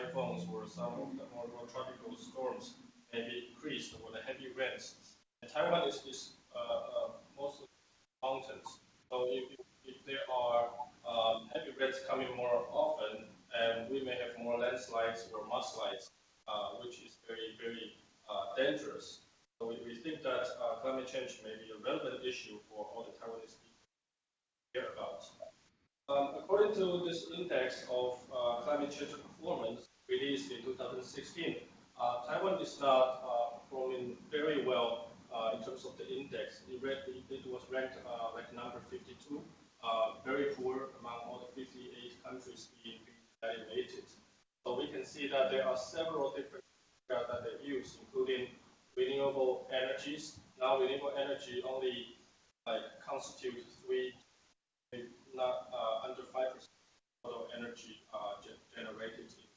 typhoons or some of the more tropical storms may be increased, or the heavy rains. And Taiwan is mostly mountains. So if there are heavy rains coming more often, and we may have more landslides or mudslides, which is very dangerous. So we think that climate change may be a relevant issue for all the Taiwanese people to care about. According to this index of climate change performance released in 2016, Taiwan is not performing very well in terms of the index. It was ranked like number 52, very poor among all the 58 countries being evaluated. So we can see that there are several different areas that they use, including renewable energies. Now renewable energy only constitute not under 5% total energy generated in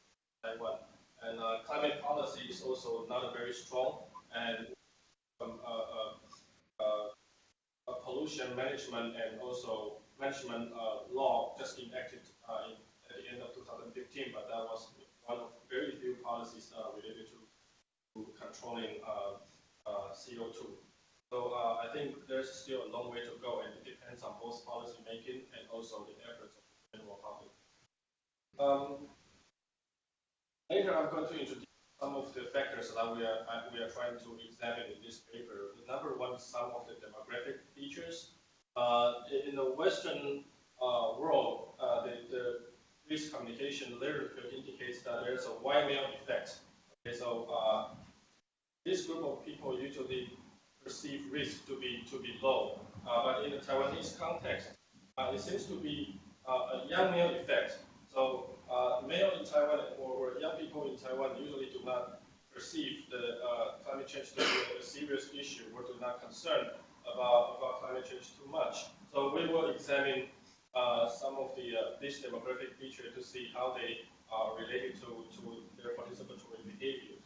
Taiwan. And climate policy is also not very strong, and pollution management and also management law just enacted at the end of 2015, but that was one of very few policies related to controlling CO2. So I think there's still a long way to go, and it depends on both policy making and also the efforts of the general public. Later, I'm going to introduce some of the factors that we are trying to examine in this paper. The number one is some of the demographic features. In the Western world, the risk communication literature indicates that there's a white male effect. Okay, so this group of people usually perceive risk to be low, but in the Taiwanese context, it seems to be a young male effect. So male in Taiwan or young people in Taiwan usually do not perceive the climate change to be a serious issue or do not concern about climate change too much. So we will examine some of this demographic feature to see how they are related to their participatory behaviors.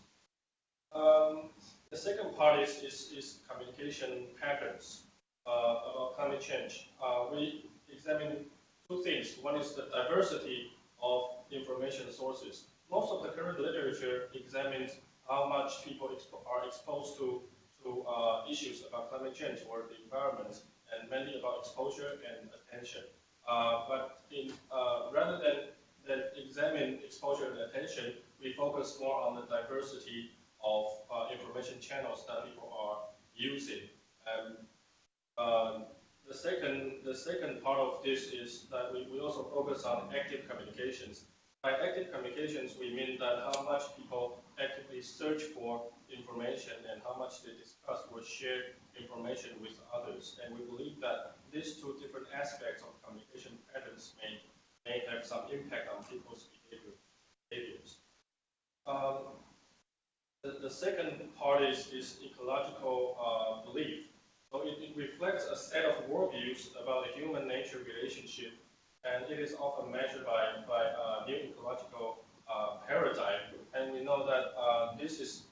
The second part is communication patterns about climate change. We examine two things. One is the diversity of information sources. Most of the current literature examines how much people are exposed to issues about climate change or the environment, and mainly about exposure and attention. But rather than examine exposure and attention, we focus more on the diversity of information channels that people are using. The second part of this is that we also focus on active communications. By active communications, we mean that how much people actively search for information and how much they discuss or share information with others. And we believe that these two different aspects of communication patterns may have some impact on people's behaviors. The second part is ecological belief. So it reflects a set of worldviews about the human-nature relationship, and it is often measured by a new ecological paradigm. And we know that this is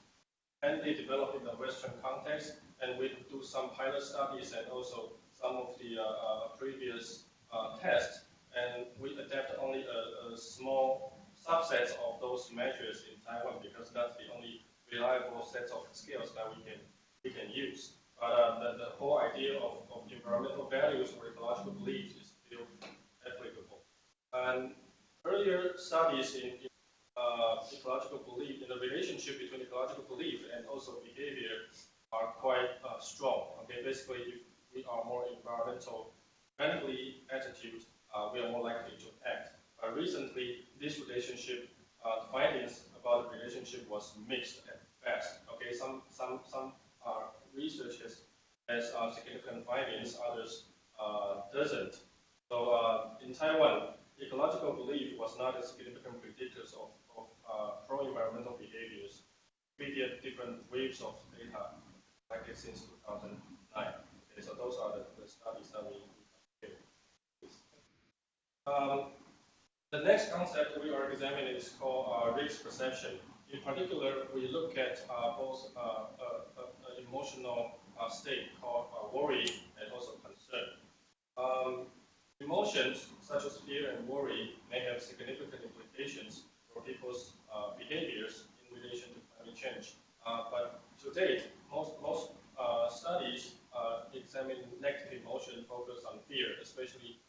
mainly developed in the Western context, and we do some pilot studies and also some of the previous tests, and we adapt only a small subset of those measures in Taiwan because that's the only reliable sets of scales that we can use. But the whole idea of environmental values or ecological beliefs is still applicable. And earlier studies in ecological belief, in the relationship between ecological belief and also behavior are quite strong. Okay, basically, if we are more environmental friendly attitude, we are more likely to act. But recently, this relationship findings about the relationship was mixed at best. Okay, some research has significant findings, others doesn't. So in Taiwan, ecological belief was not a significant predictor of pro-environmental behaviors. We get different waves of data collected since 2009. Okay, so those are the studies that we did. The next concept we are examining is called risk perception. In particular, we look at both an emotional state called worry and also concern. Emotions such as fear and worry may have significant implications for people's behaviors in relation to climate change. But to date, most studies examine negative emotion focus on fear, especially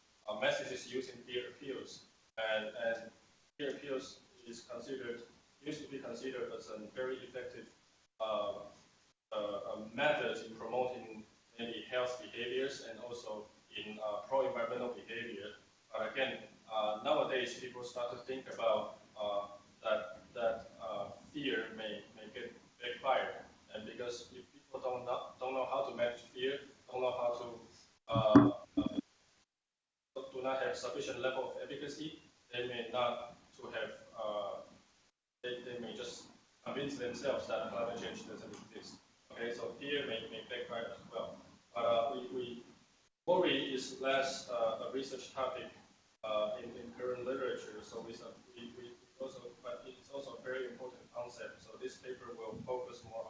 messages using fear appeals. And fear appeals used to be considered as a very effective uh, method in promoting maybe health behaviors and also in pro-environmental behavior. But again, nowadays people start to think about that fear may get backfired, and because if people don't know how to manage fear, don't know how to do not have sufficient level of efficacy, they may not to have they may just convince themselves that climate change doesn't exist. Okay, so fear may backfire as well. But we worry is less a research topic in current literature. So we also, but it's also a very important concept. So this paper will focus more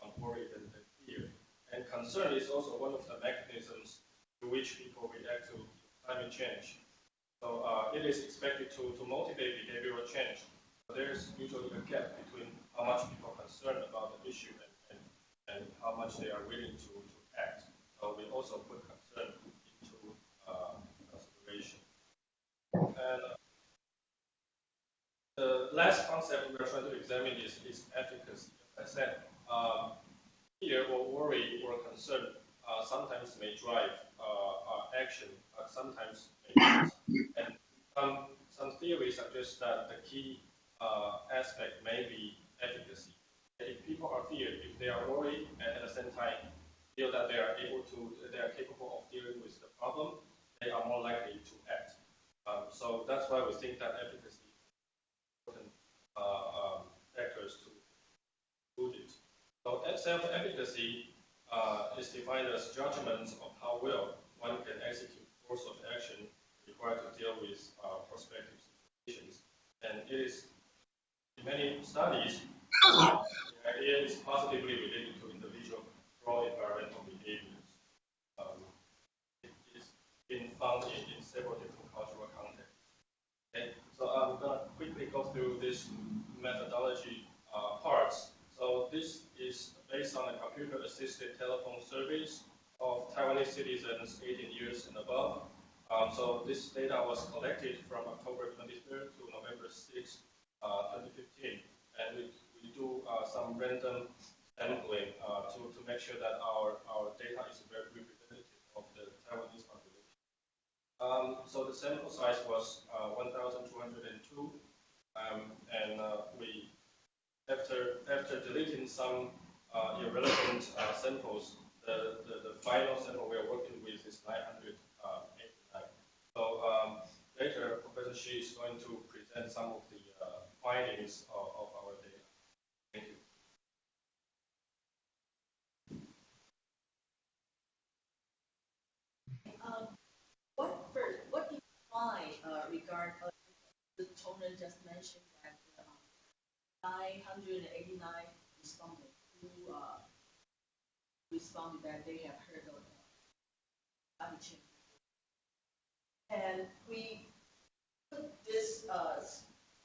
on worry than fear. And concern is also one of the mechanisms through which people react to climate change. So it is expected to motivate behavioral change. So there's usually a gap between how much people are concerned about the issue and how much they are willing to act. So we also put concern into consideration. And the last concept we are trying to examine is efficacy. As I said, fear or worry or concern sometimes may drive action, but sometimes may not. And some theories suggest that the key aspect may be efficacy. If people are feared, if they are worried, and at the same time feel that they are capable of dealing with the problem, they are more likely to act. So that's why we think that efficacy is important factors to include it. So self-efficacy is defined as judgments of how well one can execute course of action required to deal with prospective situations. And it is, in many studies, the idea is positively related to individual pro-environmental behaviors. Um, it is been found in several different cultural contexts. Okay, so I'm going to quickly go through this methodology parts. So this is based on a computer-assisted telephone surveys of Taiwanese citizens 18 years and above. So this data was collected from October 23rd to November 6th, 2015. And we do some random sampling to make sure that our data is very representative of the Taiwanese population. So the sample size was 1,202, and we after deleting some irrelevant samples, the final sample we are working with is 989. So later, Professor Shi is going to present some of the findings of our data. Thank you. What do you find regard the Toner just mentioned that 989 respondents who responded that they have heard of climate change. And we put this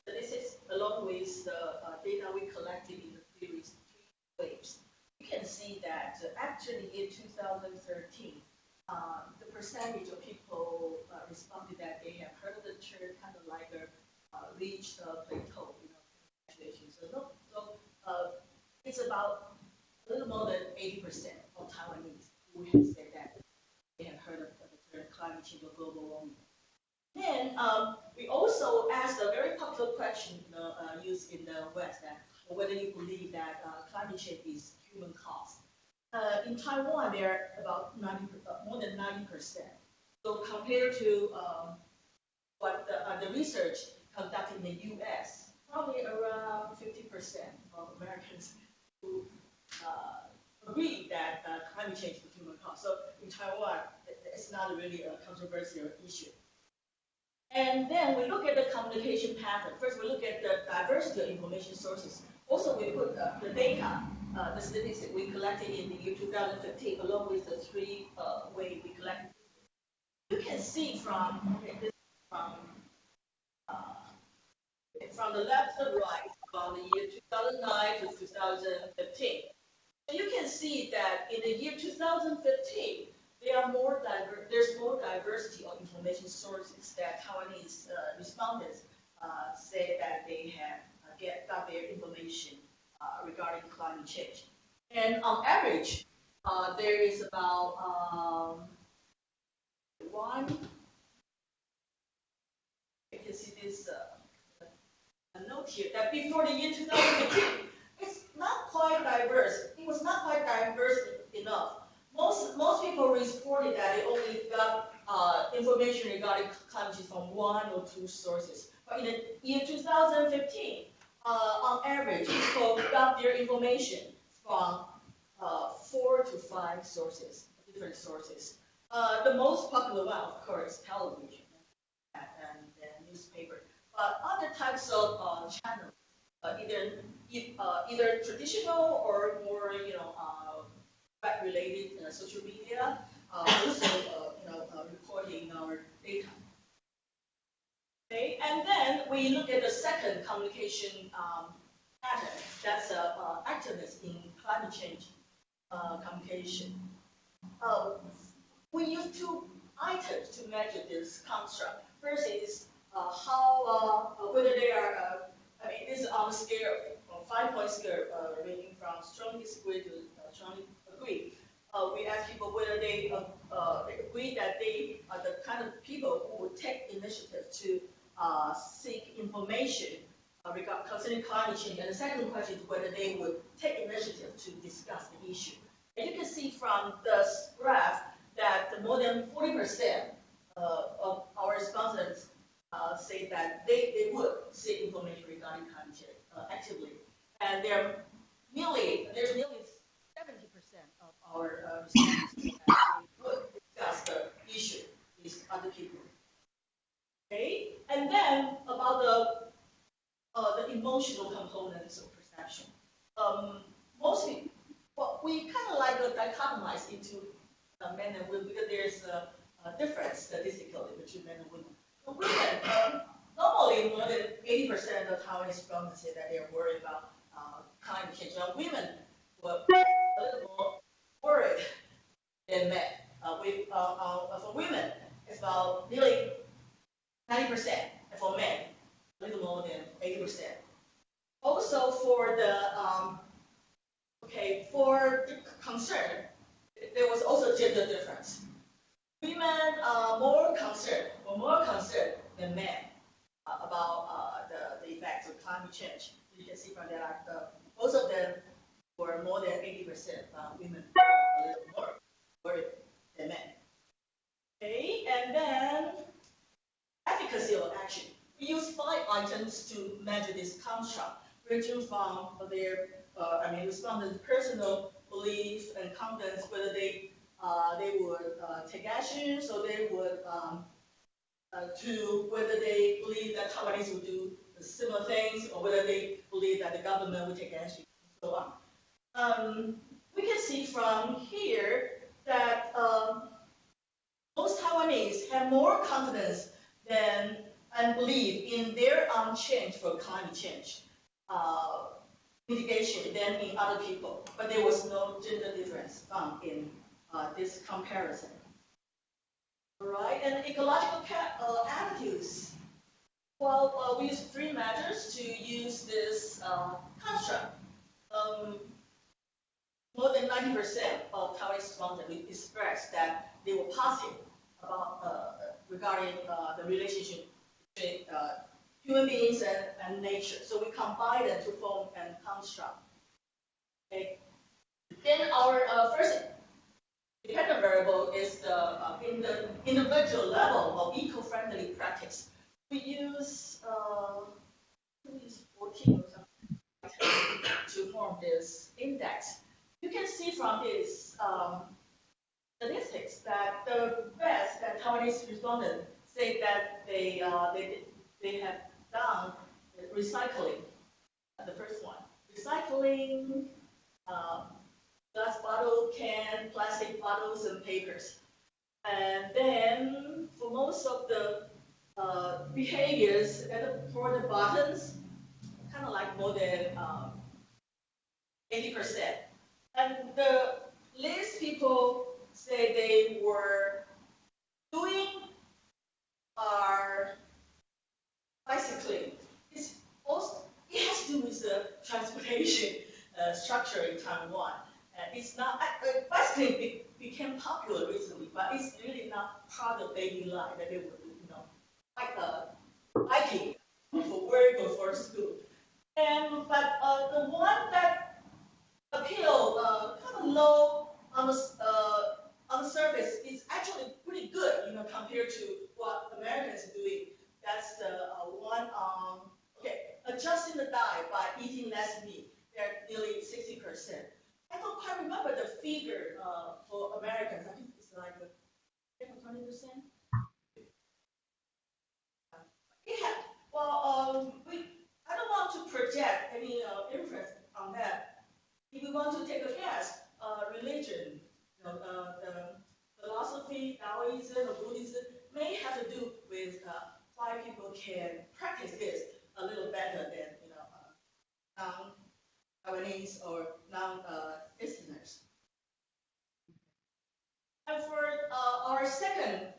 statistics along with the data we collected in the series three waves. You can see that actually in 2013, the percentage of people responded that they have heard of the term kind of like reached a plateau, congratulations. It's about a little more than 80% of Taiwanese who have said that they have heard of the term climate change or global warming. Then we also asked a very popular question used in the West, that whether you believe that climate change is human caused. In Taiwan, they're about 90, more than 90%. So compared to what the research conducted in the U.S., probably around 50% of Americans who agree that climate change is human cause. So in Taiwan, it's not really a controversial issue. And then we look at the communication pattern. First, we look at the diversity of information sources. Also, we put the data, the statistics we collected in the year 2015, along with the three way we collected. You can see from from the left to right, from the year 2009 to 2015. You can see that in the year 2015, there's more diversity of information sources that Taiwanese respondents say that they have got their information regarding climate change. And on average, there is about one. You can see this a note here that before the year 2015, it's not quite diverse. It was not quite diverse enough. Most people reported that they only got information regarding climate change from one or two sources. But in the year 2015, on average, people got their information from 4 to 5 sources, different sources. The most popular one, of course, television and newspaper. But other types of channels, either traditional or more, web-related social media, also, recording our data. Okay, and then we look at the second communication pattern. That's activeness in climate change communication. We use 2 items to measure this construct. First is whether they are, this is on a scale, 5-point scale, ranging from strongly disagree to strongly agree. We ask people whether they agree that they are the kind of people who would take initiative to seek information concerning climate change. And the second question is whether they would take initiative to discuss the issue. And you can see from this graph that more than 40% of our respondents say that they would seek information regarding climate change actively. And there's nearly 70% of our respondents say that they would discuss the issue with other people. Okay, and then about the emotional components of perception. Mostly, we kind of like dichotomize into men and women because there's a difference statistically between men and women. For women, normally more than 80% of Taiwanese respondents say that they're worried about climate change. Now, women were a little more worried than men. For women, it's about nearly 90%, and for men, a little more than 80%. Also, for the concern, there was also gender difference. Women are more concerned than men about the effects of climate change. You can see from that, both of them were more than 80%. Women a little more worried than men. Okay, and then efficacy of action. We use 5 items to measure this construct, ranging from their respondents' personal belief and confidence, whether they would take action, so they would to whether they believe that Taiwanese would do similar things, or whether they believe that the government would take action, and so on. We can see from here that most Taiwanese have more confidence and believe in their own change for climate change mitigation than in other people, but there was no gender difference found in this comparison. All right, and ecological attitudes. Well, we use 3 measures to use this construct. More than 90% of Taiwanese respondents expressed that they were positive about regarding the relationship between human beings and nature. So we combine them to form a construct. Okay. Then our first dependent variable is in the individual level of eco-friendly practice. We use 14 or something to form this index. You can see from this statistics that the best that Taiwanese respondents say that they have done recycling. The first one, recycling glass bottle, can, plastic bottles, and papers. And then for most of the behaviors for the buttons, have more than 80%. And the least people say they were doing are bicycling. It's also, it has to do with the transportation structure in Taiwan. It's not, bicycling became popular recently, but it's really not part of daily life that they would do, like biking for work or for school. But the one that appeal kind of low on the surface is actually pretty good, compared to what Americans are doing. That's the one okay, adjusting the diet by eating less meat. They're nearly 60%. I don't quite remember the figure for Americans. I think it's like 10 or 20%. Yeah. Well, I don't want to project any inference on that. If we want to take a guess, religion, the philosophy, Taoism, or Buddhism may have to do with why people can practice this a little better than non-Taiwanese or non-Easterners. And for our second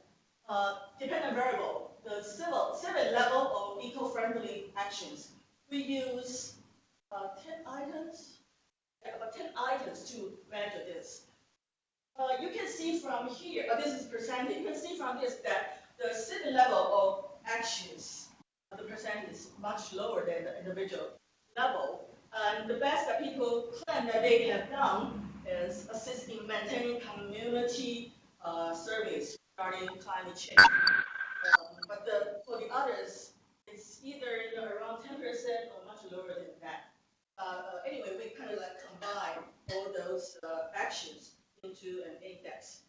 dependent variable, the civil level of eco-friendly actions, we use 10 items, about 10 items to measure this. You can see from here, this is percentage, you can see from this that the city level of actions, the percentage is much lower than the individual level. And the best that people claim that they have done is assist in maintaining community surveys regarding climate change. But for the others, it's either around 10% or much lower than that. Anyway, we kind of like combine all those actions into an index.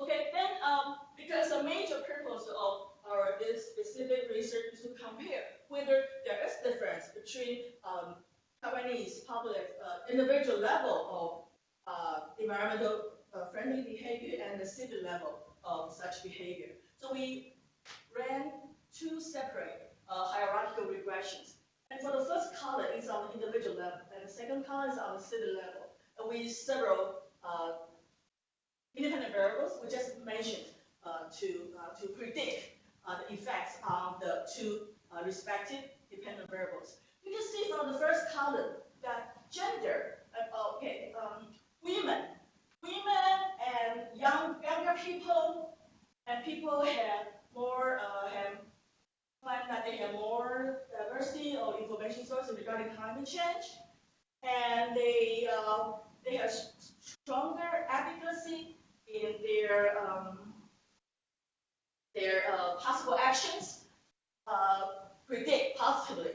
Okay, then because the major purpose of our this specific research is to compare whether there is difference between Taiwanese public individual level of environmental friendly behavior and the city level of such behavior. So we ran two separate hierarchical regressions. And for the first column is on the individual level, and the second column is on the city level. And we use several independent variables we just mentioned to predict the effects on the two respective dependent variables. You can see from the first column that gender, women and younger people, and people have more find that they have more diversity of information sources regarding climate change, and they have stronger efficacy in their possible actions, predict positively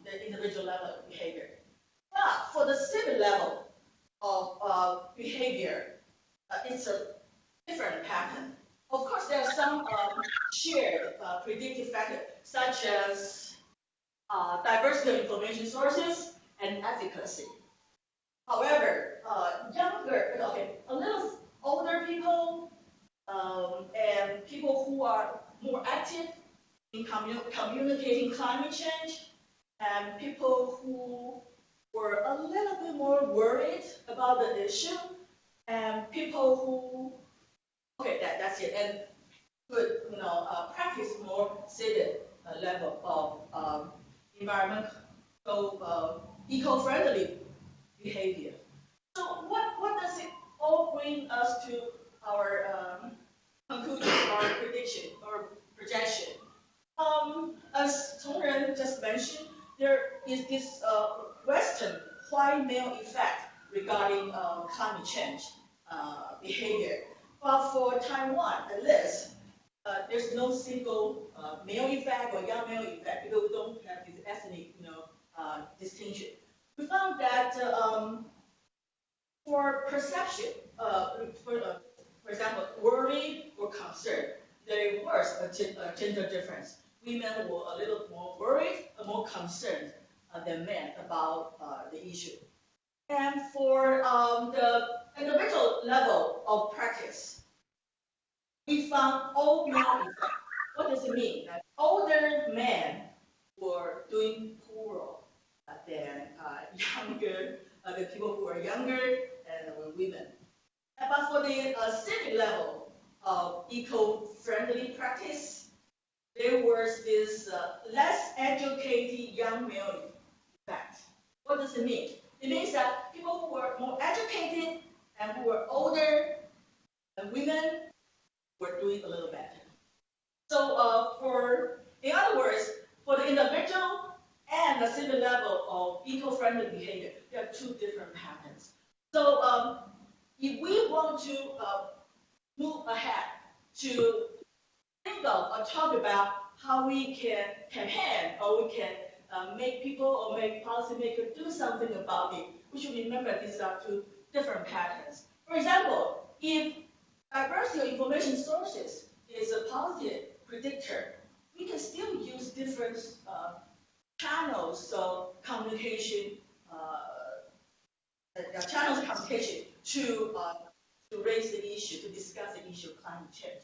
the individual level of behavior. But for the civil level of behavior, it's a different pattern. Of course, there are some shared predictive factors, such as diversity of information sources and efficacy. However, a little older people and people who are more active in communicating climate change, and people who were a little bit more worried about the issue, and people who that's it, and could practice more civic level of environmental eco-friendly behavior. So what does it all bring us to our conclusion, our prediction, or projection? As Tong Ren just mentioned, there is this Western white male effect regarding climate change behavior. But for Taiwan, at least, there's no single male effect or young male effect because we don't have this ethnic, distinction. We found that for perception, for example, worry or concern, there was a gender difference. Women were a little more worried, more concerned than men about the issue. And for the individual level of practice, we found all male effect. What does it mean? Older men were doing poorer. younger, the people who are younger, and women. But for the civic level of eco-friendly practice, there was this less educated young male effect. What does it mean? It means that people who were more educated and who were older and women were doing a little better. So in other words, for the individual and the civil level of eco-friendly behavior, there are two different patterns. So if we want to move ahead to think of or talk about how we can campaign or we can make people or make policymakers do something about it, we should remember these are two different patterns. For example, if diversity of information sources is a positive predictor, we can still use different channels of communication, channels of communication to raise the issue, to discuss the issue of climate change.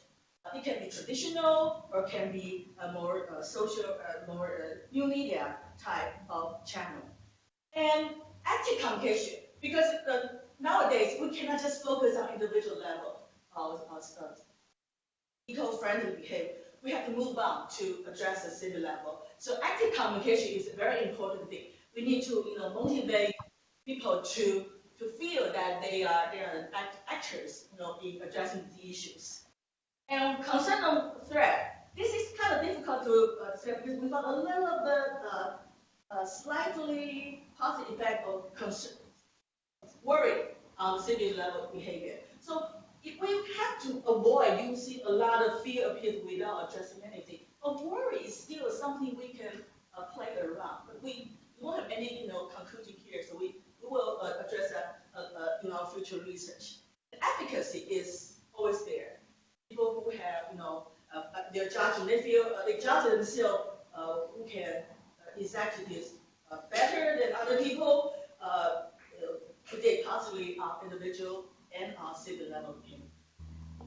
It can be traditional or can be a more social, more new media type of channel. And active communication, because nowadays we cannot just focus on individual level of eco-friendly behavior. We have to move on to address the city level. So active communication is a very important thing. We need to motivate people to feel that they are actors in addressing the issues. And concern on threat. This is kind of difficult to say because we got a little bit slightly positive effect of concern, worry on city level behavior. So if we have to avoid using a lot of fear appeals without addressing anything, but worry is still something we can play around. But we won't have any conclusion here, so we will address that in our future research. Efficacy is always there. People who have their judgment, they judge themselves who can exactly this better than other people. Predict possibly individual and civil level opinion.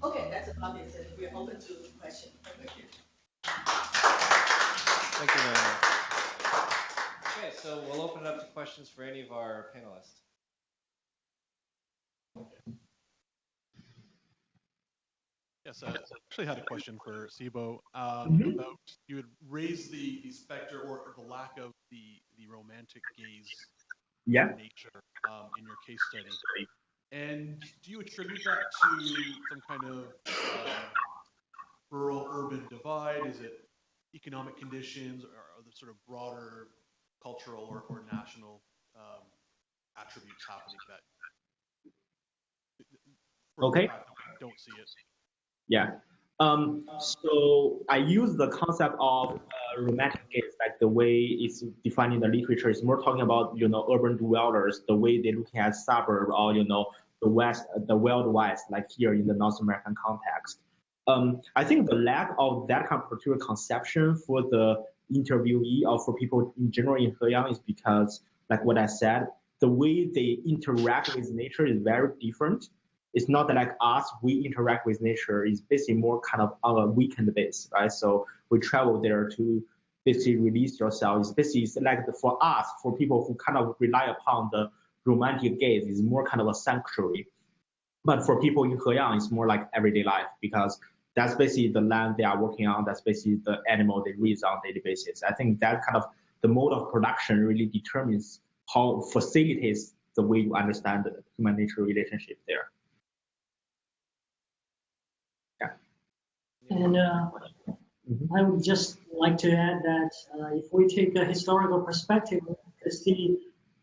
Okay, that's about it. We're open to questions. Thank you. Thank you very much. Okay, so we'll open it up to questions for any of our panelists. Yes, I actually had a question for Sibo about you had raised the specter or the lack of the romantic gaze in nature in your case study. And do you attribute that to some kind of rural-urban divide? Is it economic conditions, or are the sort of broader cultural or national attributes happening that for the fact that we don't see it? Yeah. So I use the concept of romantic gaze, like the way it's defined in the literature. It's more talking about urban dwellers, the way they're looking at suburb or the west, the wild west, like here in the North American context. I think the lack of that kind of particular conception for the interviewee or for people in general in Heyang is because, like what I said, the way they interact with nature is very different. It's not that like us, we interact with nature. It's basically more kind of on a weekend basis, right? So we travel there to basically release yourself. It's basically like for us, for people who kind of rely upon the romantic gaze, it's more kind of a sanctuary. But for people in Heyang, it's more like everyday life because that's basically the land they are working on. That's basically the animal they raise on a daily basis. I think that kind of the mode of production really determines how facilitates the way you understand the human-nature relationship there. And I would just like to add that if we take a historical perspective,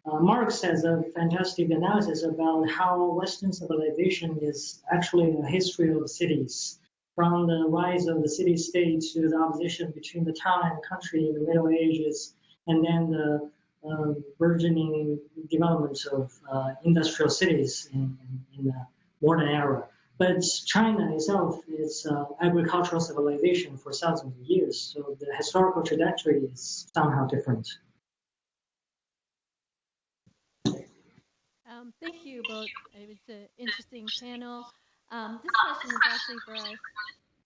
Marx has a fantastic analysis about how Western civilization is actually a history of cities, from the rise of the city-state to the opposition between the town and country in the Middle Ages, and then the burgeoning development of industrial cities in the modern era. But China itself is agricultural civilization for thousands of years, so the historical trajectory is somehow different. Thank you both. It was an interesting panel. This question is actually for our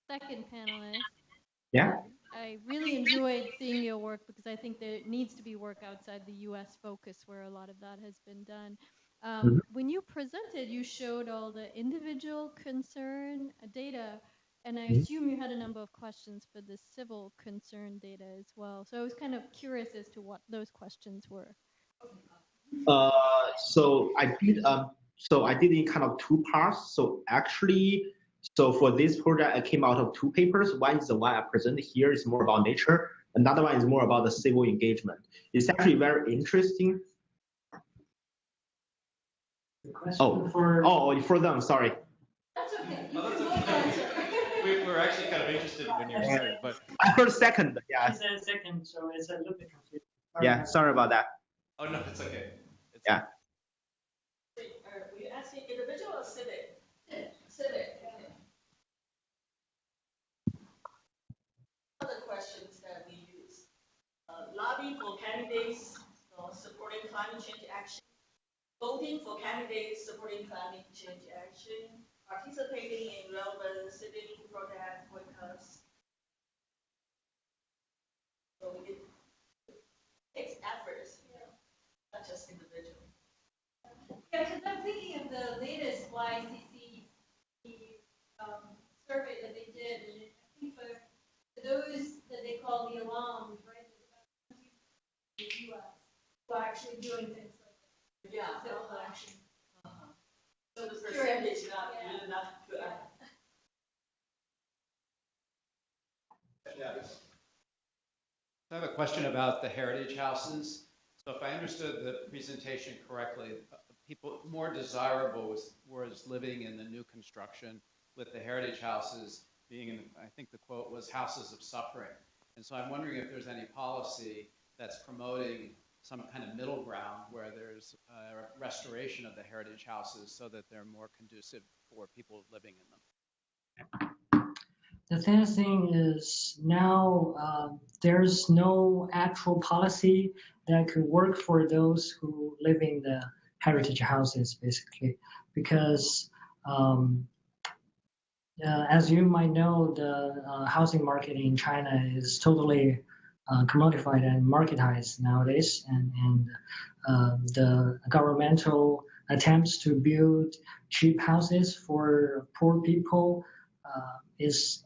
second panelist. Yeah. I really enjoyed seeing your work because I think there needs to be work outside the U.S. focus where a lot of that has been done. When you presented, you showed all the individual concern data, and I assume you had a number of questions for the civil concern data as well. So I was kind of curious as to what those questions were. So I did in kind of two parts. So actually, so for this project, I came out of two papers. One is the one I presented here, is more about nature. Another one is more about the civil engagement. It's actually very interesting. For them, sorry. That's okay. Oh, that's okay. We were actually kind of interested when you started, but I heard second. Yeah. I said second, so it's a little bit confusing. Yeah. Sorry about that. oh no, it's okay. Yeah. Were you asking individual or civic? Civic. Okay. Other questions that we use: lobby for candidates supporting climate change action, voting for candidates supporting climate change action, participating in relevant civic protest boycotts. So it takes efforts, not just individual. Yeah, because I'm thinking of the latest YCC survey that they did, and I think for those that they call the alarms, right, the U.S. who are actually doing things like that. Yeah. Civil action. So the percentage not really not good. Yeah. I have a question about the heritage houses. So if I understood the presentation correctly, people more desirable was living in the new construction, with the heritage houses being in, I think the quote was houses of suffering. And so I'm wondering if there's any policy that's promoting some kind of middle ground where there's a restoration of the heritage houses so that they're more conducive for people living in them. The third thing is now there's no actual policy that could work for those who live in the heritage houses, basically, because as you might know, the housing market in China is totally commodified and marketized nowadays, and the governmental attempts to build cheap houses for poor people is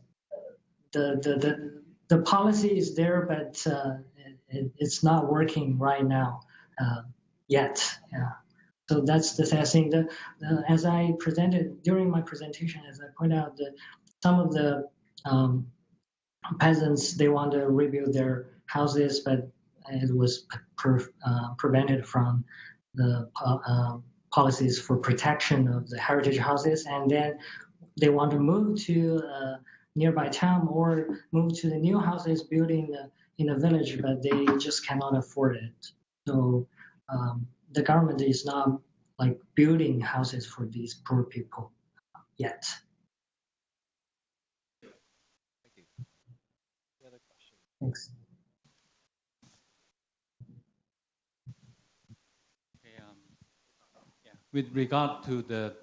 the policy is there, but it's not working right now yet. Yeah. So that's the sad thing. As I presented during my presentation, as I pointed out, that some of the peasants they want to rebuild their houses, but it was prevented from the policies for protection of the heritage houses, and then they want to move to a nearby town or move to the new houses built in a village, but they just cannot afford it. So the government is not like building houses for these poor people yet. Thank you. Any other questions? Thanks. Okay, with regard to the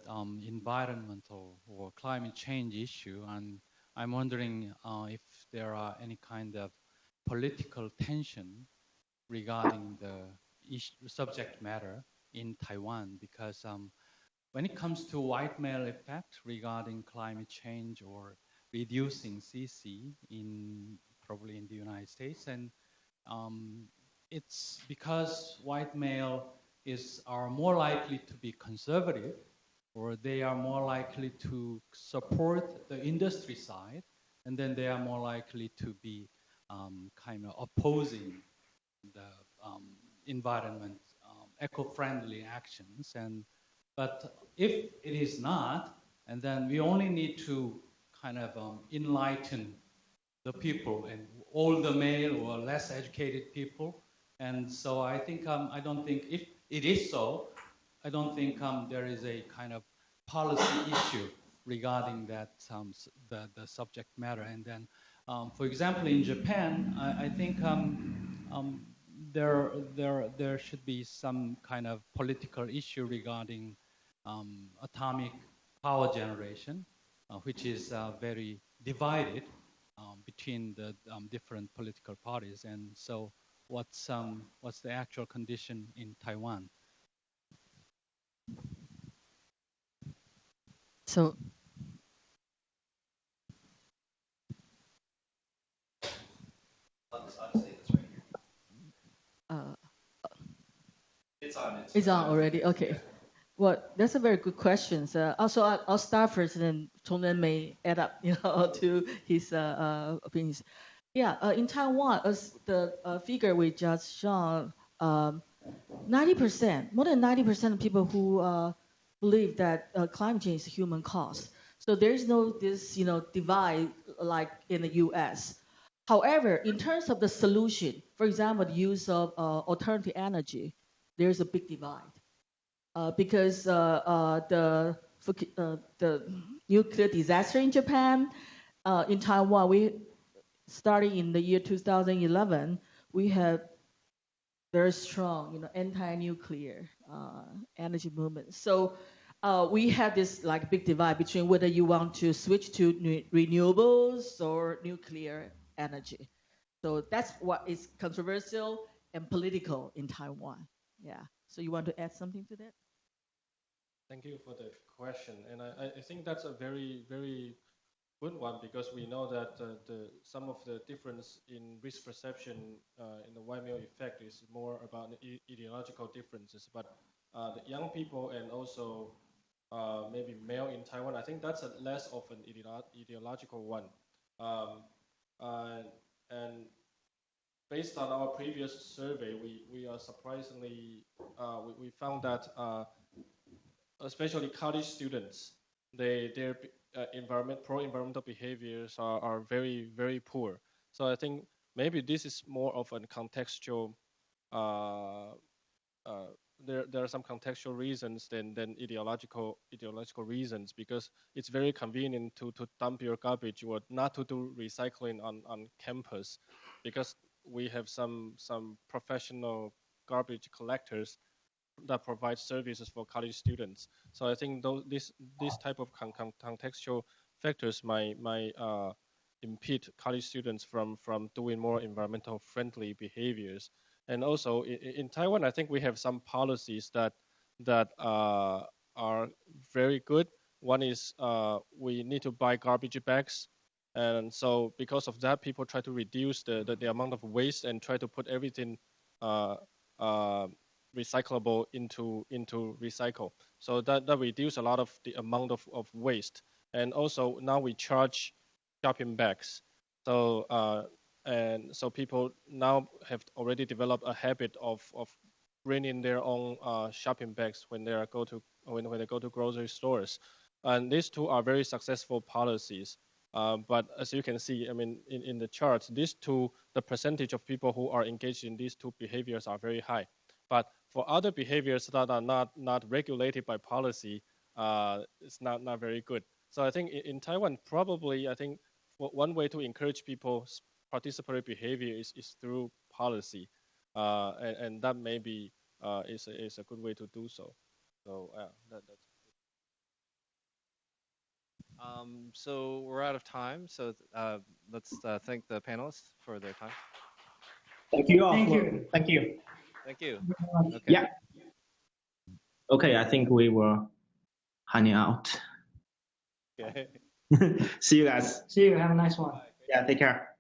environmental or climate change issue, and I'm wondering if there are any kind of political tension regarding the subject matter in Taiwan, because when it comes to white male effect regarding climate change or reducing CC probably in the United States, and it's because white male are more likely to be conservative, or they are more likely to support the industry side, and then they are more likely to be kind of opposing the environment, eco-friendly actions. But if it is not, and then we only need to kind of enlighten the people and all the male or less educated people. And so I think I don't think if it is so, I don't think there is a kind of policy issue regarding that the subject matter. And then, for example, in Japan, I think there should be some kind of political issue regarding atomic power generation, which is very divided between the different political parties. And so, what's the actual condition in Taiwan? So uh, it's on already. Okay. Well, that's a very good question. So also, I'll start first, and then Chongren may add up, to his opinions. Yeah, in Taiwan, as the figure we just shown, 90%, more than 90% of people who believe that climate change is human caused. So there is no this, divide like in the U.S. However, in terms of the solution, for example, the use of alternative energy, there's a big divide because the nuclear disaster in Japan, in Taiwan, we starting in the year 2011, we had very strong, anti-nuclear energy movement. So we had this like big divide between whether you want to switch to renewables or nuclear energy. So that's what is controversial and political in Taiwan. Yeah. So you want to add something to that? Thank you for the question, and I think that's a very very good one because we know that some of the difference in risk perception in the white male effect is more about the ideological differences. But the young people and also maybe male in Taiwan, I think that's a less of an ideological one. Um, uh, and based on our previous survey, we are surprisingly we found that especially college students, their pro-environmental behaviors are very very poor. So I think maybe this is more of a contextual. Uh, uh, there are some contextual reasons than ideological reasons because it's very convenient to dump your garbage or not to do recycling on campus because we have some professional garbage collectors that provide services for college students. So I think this type of contextual factors might impede college students from doing more environmental friendly behaviors. And also in Taiwan, I think we have some policies that are very good. One is we need to buy garbage bags, and so because of that, people try to reduce the amount of waste and try to put everything uh, uh, recyclable into recycle. So that reduce a lot of the amount of waste. And also now we charge shopping bags. So and so people now have already developed a habit of bringing their own shopping bags when when they go to grocery stores. And these two are very successful policies. But as you can see, I mean, in the charts, these two, the percentage of people who are engaged in these two behaviors are very high. But for other behaviors that are not regulated by policy, it's not very good. So I think in Taiwan, probably I think one way to encourage people's participatory behavior is through policy, and that maybe is a good way to do so. So that's. So we're out of time. So let's thank the panelists for their time. Thank you all. Thank you. Thank you. Thank you. Thank Okay. Yeah. Okay, I think we were hanging out. Okay. See you guys. See you. Have a nice one. Yeah, take care.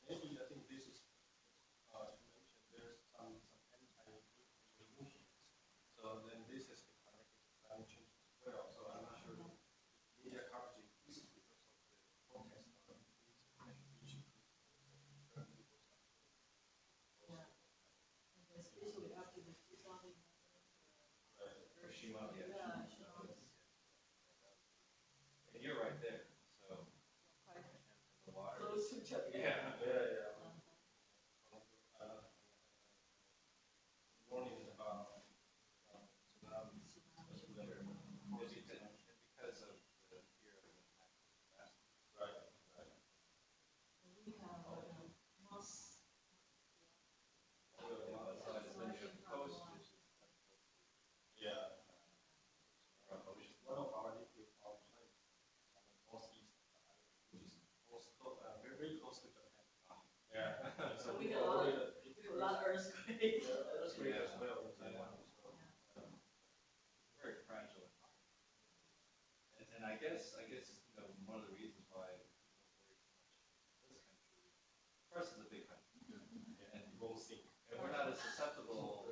Maybe I think this is to mention there's some anti-nuclear movements. So then this has been connected to climate change as well. So I'm not sure if media coverage increases because of the protests are increasing and reach increasing also turn people's attention also. Especially after the 2011 And you're right there, so the water. Close to Japan. Yeah. Warnings about tsunamis as well. And because of the fear of the natural disaster. Right. We have most. Yeah. One of our nuclear power plants northeast, which is very close to Japan. Yeah. So we get a lot of earthquakes. Earthquake as well in Taiwan. Very fragile. And I guess one of the reasons why people worry too much in this country, first it's a big country, and Won't sink. and we're not as susceptible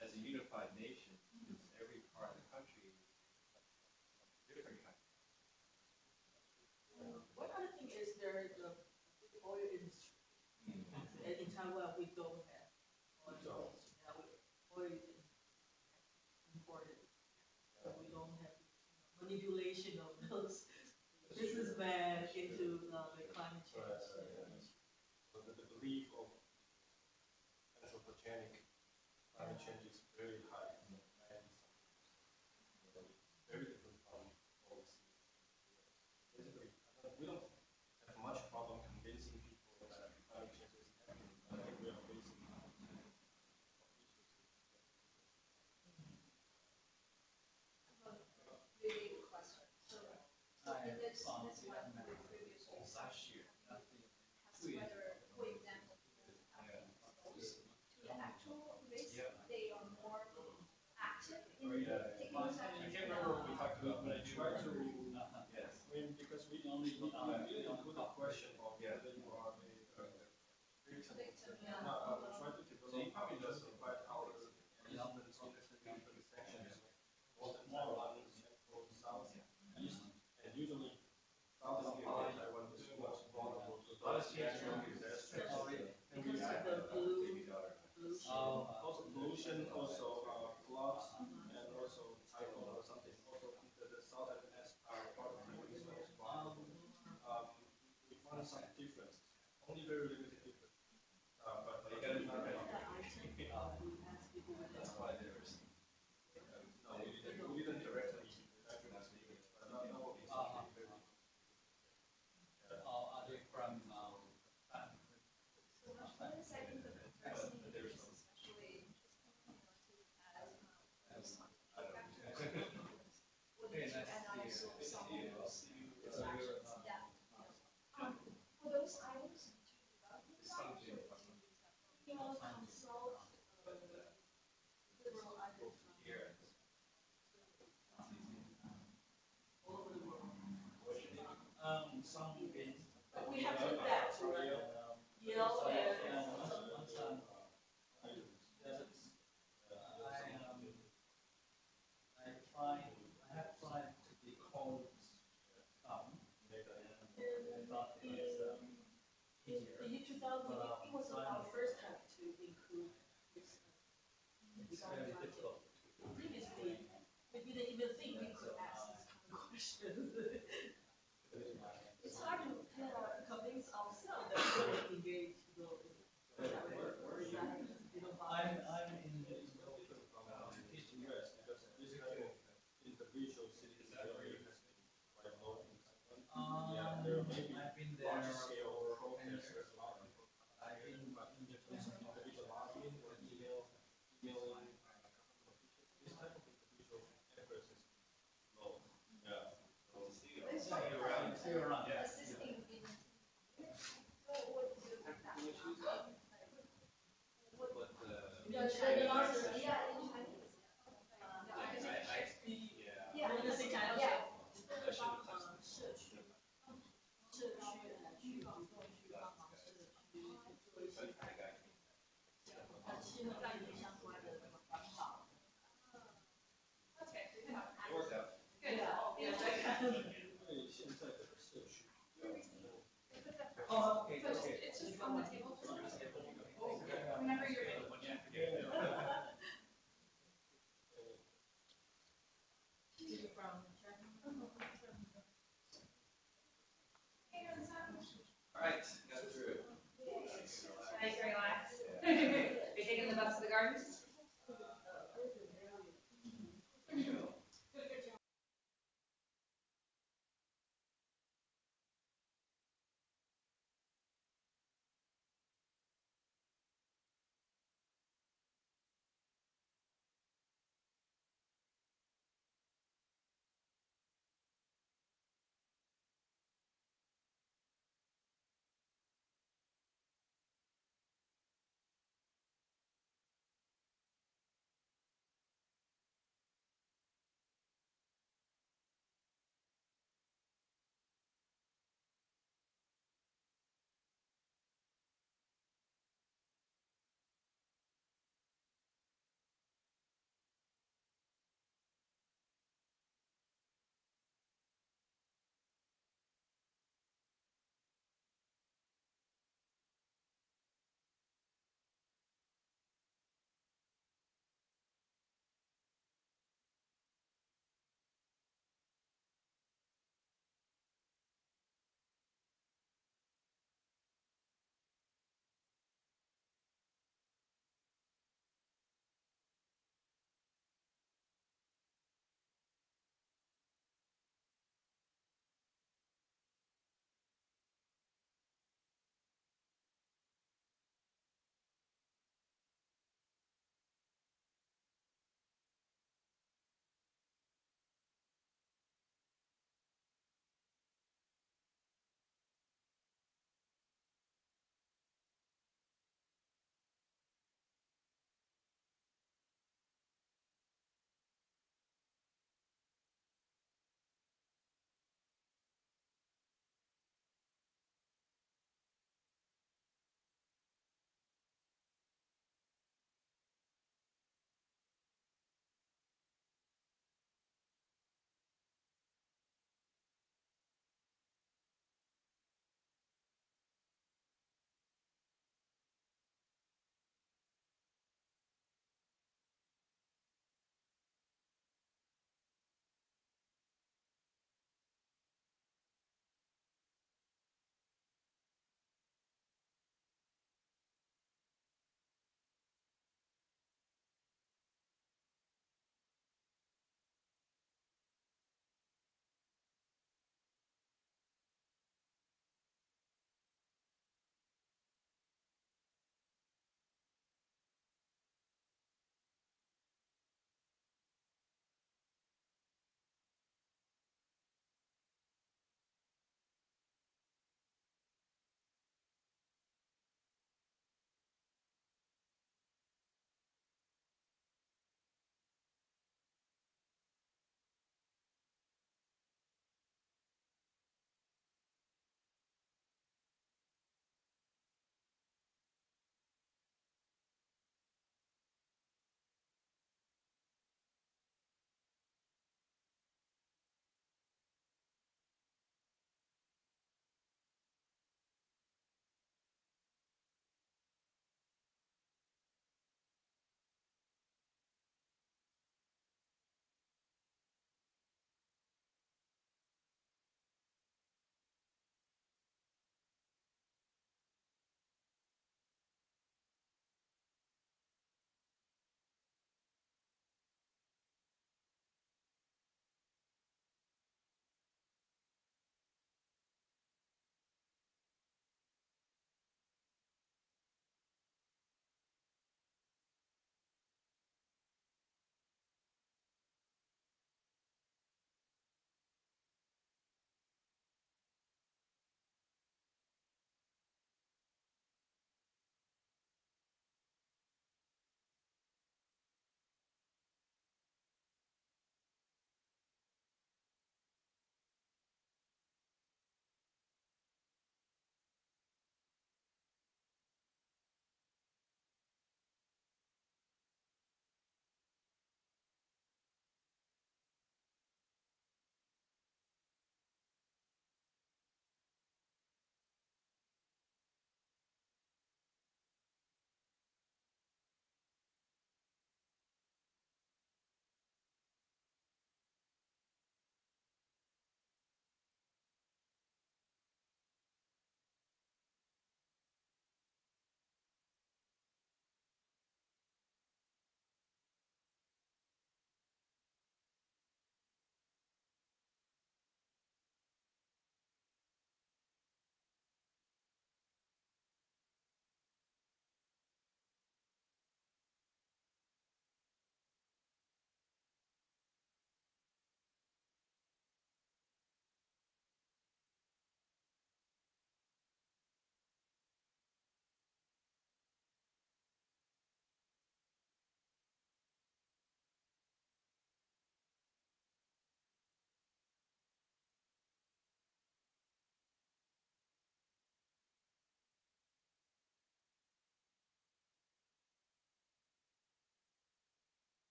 as a unified nation because every part of the country is different kind. One other thing is there is the oil industry. And in Taiwan, we don't have oil. Yeah, oil is imported. So we don't have manipulation of those businessmen into the climate change. So the belief of anthropogenic climate change is very high, 90-something%. Very different from what we see. Basically, we don't have much problem convincing people that climate change is happening. I think we are facing Big question. So in this one we previously Last year. whether, for example, exposed to the actual risk, they are more active in taking those I actions. can't remember what we talked about, but I tried to, I mean, because we didn't include a question of whether you are a victim. No, we tried to develop probably just invite our participants in different sections, northern Taiwan, central, south, east, and usually southern part of Taiwan is much vulnerable to those natural disasters. And we Because of the pollution. also pollution, also floods, and also typhoon or something. Also, the southern part of Taiwan is most vulnerable. We found some differences, only very limited difference. But You gotta be not ready. That's why there's. No, we didn't directly ask people, but not what we said. Are they from So one is I think the comparison is especially interesting as what did you and I also some of those actions that for those items consult liberal items all over the world. some But we have to adapt to Yale and I have tried to decode some, and I thought it was easier. the year 2000, it was our first time to include this. It's very difficult. Previously, we didn't even think we could ask this kind of question. It's hard to convince ourselves that we don't engage I'm in the US because this kind of individual cities area has been quite low in Taiwan. Yeah, there may be I've been there large scale for 10 protests. years. There's a lot of people I've been but in in terms of individual lobbying or emailing government officials, this type of individual efforts is low. Yeah. We'll see. See you around. Yeah. assisting in. So what do you think that? Yeah, in Chinese. I speak. Yeah, Yeah. 就是讲要社区社区去主动去帮忙社区去做一些气候变迁相关的那个环保。对啊，别再看。因为现在的社区比较Oh, okay, So okay. it's just from the table to whenever you're ready. All right, got through. Nice and relaxed. Are you taking the bus to the gardens?